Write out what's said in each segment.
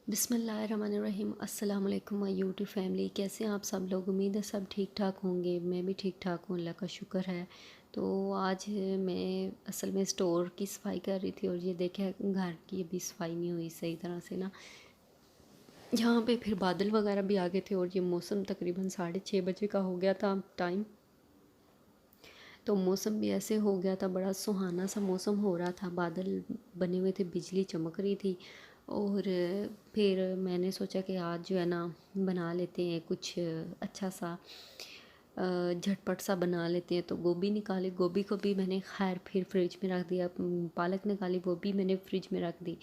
बिस्मिल्लाहिर्रहमानिर्रहीम। अस्सलाम वालेकुम माय यूट्यूब फैमिली। कैसे हैं आप सब लोग? उम्मीद है सब ठीक ठाक होंगे। मैं भी ठीक ठाक हूँ, अल्लाह का शुक्र है। तो आज मैं असल में स्टोर की सफाई कर रही थी और ये देखे घर की अभी सफाई नहीं हुई सही तरह से ना। यहाँ पे फिर बादल वगैरह भी आ गए थे और ये मौसम तकरीबन 6:30 बजे का हो गया था टाइम। तो मौसम भी ऐसे हो गया था, बड़ा सुहाना सा मौसम हो रहा था, बादल बने हुए थे, बिजली चमक रही थी। और फिर मैंने सोचा कि आज जो है ना बना लेते हैं कुछ अच्छा सा, झटपट सा बना लेते हैं। तो गोभी निकाली, गोभी को भी मैंने खैर फिर फ्रिज में रख दिया। पालक निकाली, वो भी मैंने फ्रिज में रख दी।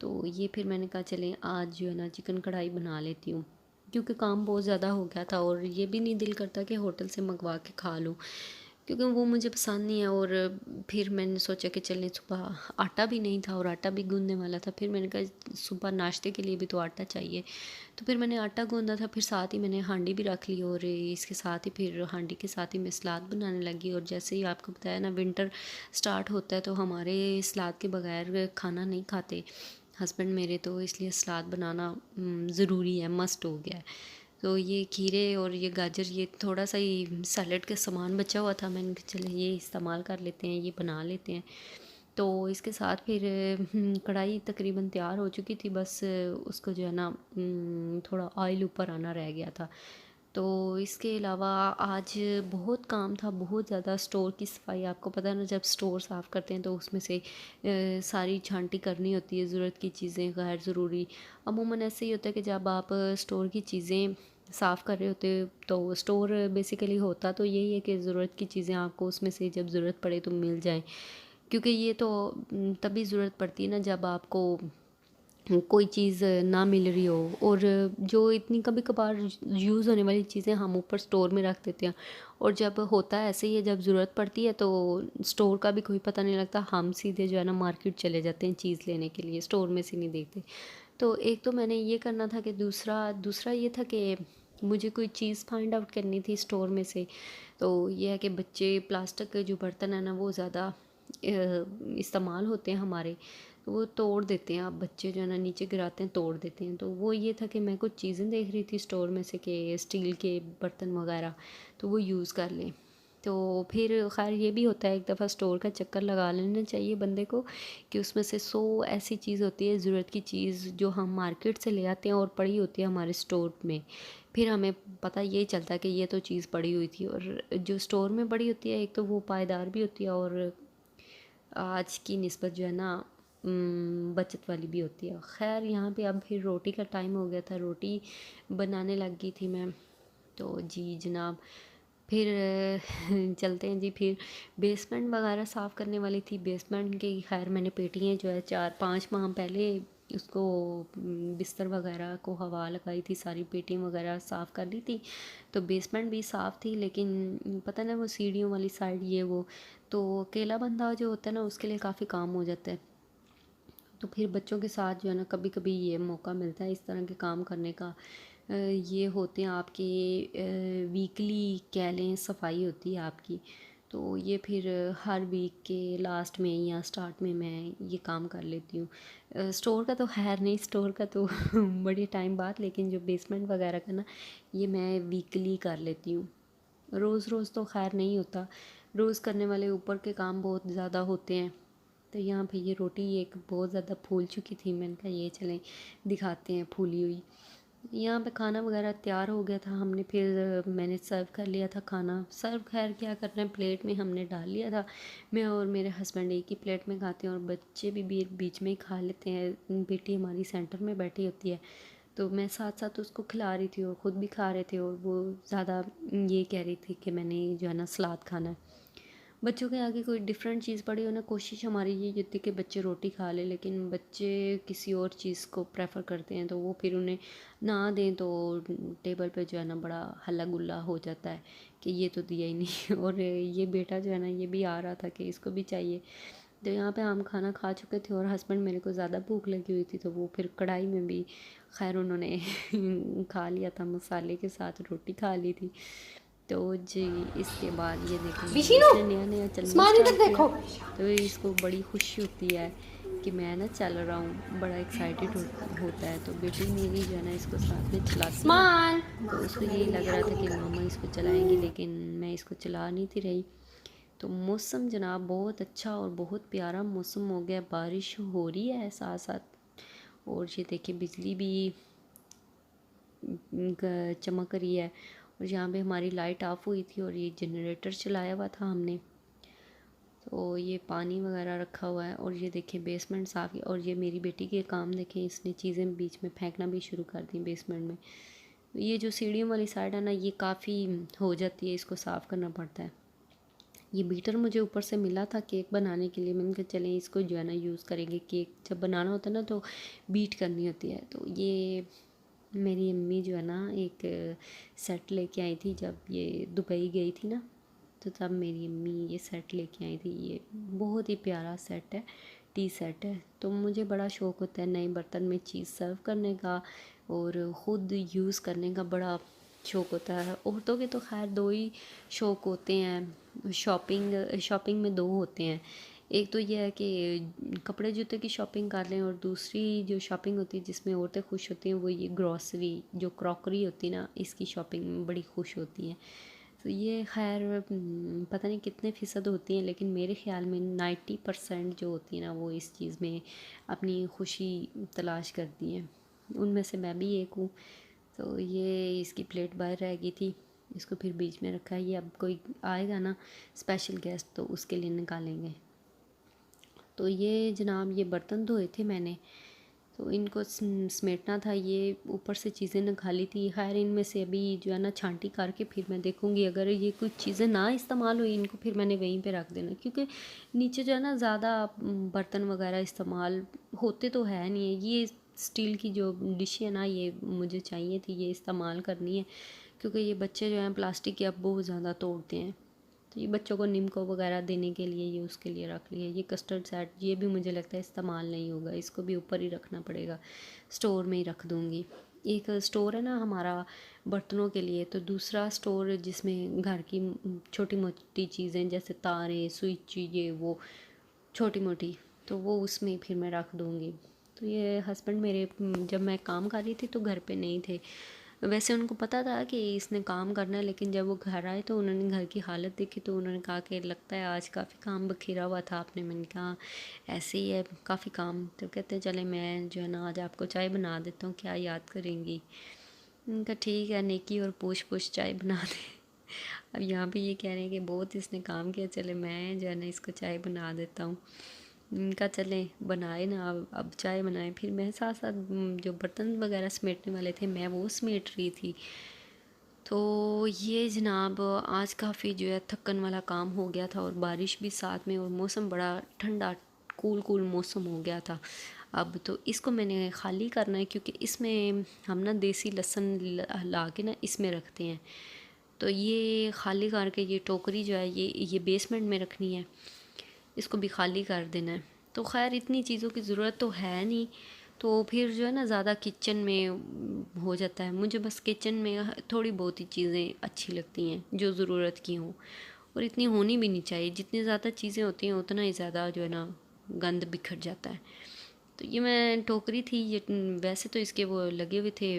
तो ये फिर मैंने कहा चलें आज जो है ना चिकन कढ़ाई बना लेती हूँ, क्योंकि काम बहुत ज़्यादा हो गया था और ये भी नहीं दिल करता कि होटल से मंगवा के खा लूँ, क्योंकि वो मुझे पसंद नहीं है। और फिर मैंने सोचा कि चलें, सुबह आटा भी नहीं था और आटा भी गूंदने वाला था। फिर मैंने कहा सुबह नाश्ते के लिए भी तो आटा चाहिए। तो फिर मैंने आटा गूंदा था, फिर साथ ही मैंने हांडी भी रख ली और इसके साथ ही फिर हांडी के साथ ही मैं सलाद बनाने लगी। और जैसे ही आपको बताया ना विंटर स्टार्ट होता है तो हमारे सलाद के बगैर खाना नहीं खाते हस्बैंड मेरे, तो इसलिए सलाद बनाना ज़रूरी है, मस्ट हो गया है। तो ये खीरे और ये गाजर, ये थोड़ा सा ही सैलड का सामान बचा हुआ था, मैंने कहा चले ये इस्तेमाल कर लेते हैं, ये बना लेते हैं। तो इसके साथ फिर कढ़ाई तकरीबन तैयार हो चुकी थी, बस उसको जो है ना थोड़ा ऑयल ऊपर आना रह गया था। तो इसके अलावा आज बहुत काम था, बहुत ज़्यादा। स्टोर की सफाई, आपको पता है ना, जब स्टोर साफ़ करते हैं तो उसमें से सारी छांटी करनी होती है, ज़रूरत की चीज़ें, गैर ज़रूरी। अमूमन ऐसे ही होता है कि जब आप स्टोर की चीज़ें साफ़ कर रहे होते तो स्टोर बेसिकली होता तो यही है कि ज़रूरत की चीज़ें आपको उसमें से जब ज़रूरत पड़े तो मिल जाए, क्योंकि ये तो तभी ज़रूरत पड़ती है ना जब आपको कोई चीज़ ना मिल रही हो। और जो इतनी कभी कभार यूज़ होने वाली चीज़ें हम ऊपर स्टोर में रख देते हैं, और जब होता है ऐसे ही है, जब ज़रूरत पड़ती है तो स्टोर का भी कोई पता नहीं लगता, हम सीधे जो है ना मार्केट चले जाते हैं चीज़ लेने के लिए, स्टोर में से नहीं देखते। तो एक तो मैंने ये करना था कि दूसरा दूसरा ये था कि मुझे कोई चीज़ फाइंड आउट करनी थी स्टोर में से। तो ये है कि बच्चे प्लास्टिक के जो बर्तन है ना वो ज़्यादा इस्तेमाल होते हैं हमारे, तो वो तोड़ देते हैं। आप बच्चे जो है ना नीचे गिराते हैं, तोड़ देते हैं। तो वो ये था कि मैं कुछ चीज़ें देख रही थी स्टोर में से कि स्टील के बर्तन वगैरह तो वो यूज़ कर लें। तो फिर खैर ये भी होता है, एक दफ़ा स्टोर का चक्कर लगा लेना चाहिए बंदे को, कि उसमें से 100 ऐसी चीज़ होती है, ज़रूरत की चीज़ जो हम मार्केट से ले आते हैं और पड़ी होती है हमारे स्टोर में। फिर हमें पता यही चलता है कि ये तो चीज़ पड़ी हुई थी। और जो स्टोर में पड़ी होती है, एक तो वो पायदार भी होती है और आज की निस्बत जो है ना बचत वाली भी होती है। खैर यहाँ पे अब फिर रोटी का टाइम हो गया था, रोटी बनाने लग गई थी मैं। तो जी जनाब, फिर चलते हैं जी। फिर बेसमेंट वगैरह साफ़ करने वाली थी, बेसमेंट की खैर मैंने पेटियाँ जो है 4-5 माह पहले उसको बिस्तर वगैरह को हवा लगाई थी, सारी पेटियाँ वगैरह साफ़ कर ली थी। तो बेसमेंट भी साफ़ थी, लेकिन पता ना वो सीढ़ियों वाली साइड ये वो, तो अकेला बंदा जो होता है ना उसके लिए काफ़ी काम हो जाता है। तो फिर बच्चों के साथ जो है ना कभी कभी ये मौका मिलता है इस तरह के काम करने का। ये होते हैं आपके वीकली कह लें, सफाई होती है आपकी। तो ये फिर हर वीक के लास्ट में या स्टार्ट में मैं ये काम कर लेती हूँ। स्टोर का तो खैर नहीं, स्टोर का तो बड़े टाइम बाद, लेकिन जो बेसमेंट वगैरह का ना ये मैं वीकली कर लेती हूँ। रोज़ रोज़ तो खैर नहीं होता, रोज़ करने वाले ऊपर के काम बहुत ज़्यादा होते हैं। तो यहाँ पे ये रोटी एक बहुत ज़्यादा फूल चुकी थी, मैंने कहा ये चलें दिखाते हैं फूली हुई। यहाँ पे खाना वगैरह तैयार हो गया था, हमने फिर मैंने सर्व कर लिया था खाना। सर्व खैर क्या करना है, प्लेट में हमने डाल लिया था। मैं और मेरे हस्बैंड एक ही प्लेट में खाते हैं और बच्चे भी बीच में ही खा लेते हैं। बेटी हमारी सेंटर में बैठी होती है, तो मैं साथ साथ उसको खिला रही थी और ख़ुद भी खा रहे थे। और वो ज़्यादा ये कह रही थी कि मैंने जो है ना सलाद खाना है। बच्चों के आगे कोई डिफरेंट चीज़ पड़ी हो ना, कोशिश हमारी ये होती है कि बच्चे रोटी खा लें, लेकिन बच्चे किसी और चीज़ को प्रेफर करते हैं। तो वो फिर उन्हें ना दें तो टेबल पे जो है ना बड़ा हल्ला गुल्ला हो जाता है कि ये तो दिया ही नहीं। और ये बेटा जो है ना ये भी आ रहा था कि इसको भी चाहिए। तो यहाँ पे हम खाना खा चुके थे और हस्बैंड मेरे को ज़्यादा भूख लगी हुई थी, तो वो फिर कढ़ाई में भी खैर उन्होंने खा लिया था, मसाले के साथ रोटी खा ली थी। तो जी इसके बाद ये देखें, विशीनु इसने नया नया चलना स्माइल स्टार्ट तक किया, देखो। तो इसको बड़ी खुशी होती है कि मैं ना चल रहा हूँ, बड़ा एक्साइटेड होता है। तो बेटी मेरी जो है ना इसको साथ में चलाती है, तो उसको यही लग रहा था कि मामा इसको चलाएंगी, लेकिन मैं इसको चला नहीं थी रही। तो मौसम जनाब बहुत अच्छा और बहुत प्यारा मौसम हो गया, बारिश हो रही है साथ साथ, और ये देखिए बिजली भी चमक रही है। और यहाँ पे हमारी लाइट ऑफ हुई थी और ये जनरेटर चलाया हुआ था हमने। तो ये पानी वगैरह रखा हुआ है, और ये देखिए बेसमेंट साफ़। और ये मेरी बेटी के काम देखें, इसने चीज़ें बीच में फेंकना भी शुरू कर दी बेसमेंट में। ये जो सीढ़ियों वाली साइड है ना, ये काफ़ी हो जाती है, इसको साफ़ करना पड़ता है। ये बीटर मुझे ऊपर से मिला था केक बनाने के लिए, मैंने कहा चलें इसको जो है ना यूज़ करेंगे। केक जब बनाना होता है ना तो बीट करनी होती है। तो ये मेरी अम्मी जो है ना एक सेट लेके आई थी, जब ये दुबई गई थी ना, तो तब मेरी अम्मी ये सेट लेके आई थी। ये बहुत ही प्यारा सेट है, टी सेट है। तो मुझे बड़ा शौक़ होता है नए बर्तन में चीज़ सर्व करने का, और ख़ुद यूज़ करने का बड़ा शौक़ होता है। औरतों के तो खैर दो ही शौक़ होते हैं, शॉपिंग में दो होते हैं। एक तो ये है कि कपड़े जूते की शॉपिंग कर लें, और दूसरी जो शॉपिंग होती है जिसमें औरतें खुश होती हैं वो ये ग्रॉसरी जो क्रॉकरी होती है ना, इसकी शॉपिंग में बड़ी खुश होती हैं। तो ये खैर पता नहीं कितने फ़ीसद होती हैं, लेकिन मेरे ख़्याल में 90% जो होती है ना वो इस चीज़ में अपनी खुशी तलाश करती हैं। उनमें से मैं भी एक हूँ। तो ये इसकी प्लेट बाहर रह गई थी, इसको फिर बीच में रखा है। ये अब कोई आएगा ना स्पेशल गेस्ट, तो उसके लिए निकालेंगे। तो ये जनाब ये बर्तन धोए थे मैंने, तो इनको समेटना था। ये ऊपर से चीज़ें निकाली थी। खैर इनमें से अभी जो है ना छांटी करके फिर मैं देखूँगी, अगर ये कुछ चीज़ें ना इस्तेमाल हुई इनको फिर मैंने वहीं पे रख देना, क्योंकि नीचे जो है ना ज़्यादा बर्तन वगैरह इस्तेमाल होते तो है नहीं है। ये स्टील की जो डिश है ना, ये मुझे चाहिए थी, ये इस्तेमाल करनी है, क्योंकि ये बच्चे जो हैं प्लास्टिक के अब बहुत ज़्यादा तोड़ते हैं। तो ये बच्चों को निम्को वगैरह देने के लिए ये उसके लिए रख लिया। ये कस्टर्ड सेट ये भी मुझे लगता है इस्तेमाल नहीं होगा, इसको भी ऊपर ही रखना पड़ेगा, स्टोर में ही रख दूँगी। एक स्टोर है ना हमारा बर्तनों के लिए, तो दूसरा स्टोर जिसमें घर की छोटी मोटी चीज़ें जैसे तारें, स्विच, ये वो छोटी मोटी, तो वो उसमें फिर मैं रख दूँगी। तो ये हस्बैंड मेरे जब मैं काम कर रही थी तो घर पे नहीं थे। वैसे उनको पता था कि इसने काम करना है, लेकिन जब वो घर आए तो उन्होंने घर की हालत देखी, तो उन्होंने कहा कि लगता है आज काफ़ी काम बखेरा हुआ था आपने। मैंने कहा ऐसे ही है काफ़ी काम। तो कहते हैं चले मैं जो है ना आज आपको चाय बना देता हूँ, क्या याद करेंगी। उनका ठीक है, नेकी और पूछ पूछ चाय बना दे। अब यहाँ पे ये कह रहे हैं कि बहुत इसने काम किया, चले मैं जो है ना इसको चाय बना देता हूँ। इनका चलें बनाए ना, अब चाय बनाए। फिर मैं साथ साथ जो बर्तन वगैरह समेटने वाले थे मैं वो समेट रही थी। तो ये जनाब आज काफ़ी जो है थकन वाला काम हो गया था, और बारिश भी साथ में, और मौसम बड़ा ठंडा कूल मौसम हो गया था। अब तो इसको मैंने ख़ाली करना है, क्योंकि इसमें हम ना देसी लहसुन ला के ना इसमें रखते हैं। तो ये ख़ाली करके ये टोकरी जो है ये बेसमेंट में रखनी है, इसको भी ख़ाली कर देना है। तो खैर इतनी चीज़ों की ज़रूरत तो है नहीं, तो फिर जो है ना ज़्यादा किचन में हो जाता है। मुझे बस किचन में थोड़ी बहुत ही चीज़ें अच्छी लगती हैं जो ज़रूरत की हों, और इतनी होनी भी नहीं चाहिए। जितनी ज़्यादा चीज़ें होती हैं उतना ही ज़्यादा जो है ना गंद बिखर जाता है। तो ये मैं टोकरी थी, ये वैसे तो इसके वो लगे हुए थे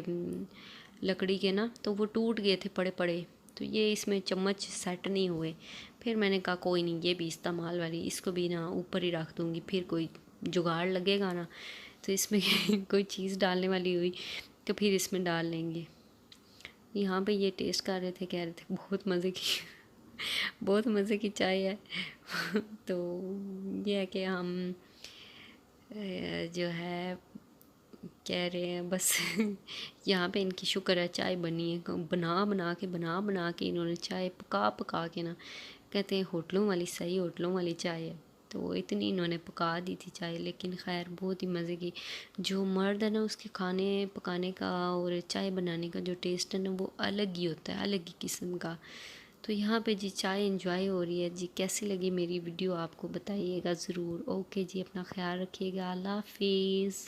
लकड़ी के ना, तो वो टूट गए थे पड़े पड़े, तो ये इसमें चम्मच सेट नहीं हुए। फिर मैंने कहा कोई नहीं, ये भी इस्तेमाल वाली, इसको भी ना ऊपर ही रख दूँगी। फिर कोई जुगाड़ लगेगा ना तो इसमें कोई चीज़ डालने वाली हुई तो फिर इसमें डाल लेंगे। यहाँ पे ये टेस्ट कर रहे थे, कह रहे थे बहुत मज़े की बहुत मज़े की चाय है। तो ये है कि हम जो है कह रहे हैं बस यहाँ पे इनकी शुक्र है चाय बनी है। बना के इन्होंने चाय पका के ना, कहते हैं होटलों वाली सही होटलों वाली चाय है। तो इतनी इन्होंने पका दी थी चाय, लेकिन खैर बहुत ही मज़े की। जो मर्द है ना उसके खाने पकाने का और चाय बनाने का जो टेस्ट है ना वो अलग ही होता है, अलग ही किस्म का। तो यहाँ पे जी चाय एंजॉय हो रही है जी। कैसी लगी मेरी वीडियो आपको बताइएगा ज़रूर। ओके जी, अपना ख्याल रखिएगा। अल्लाह हाफिज़।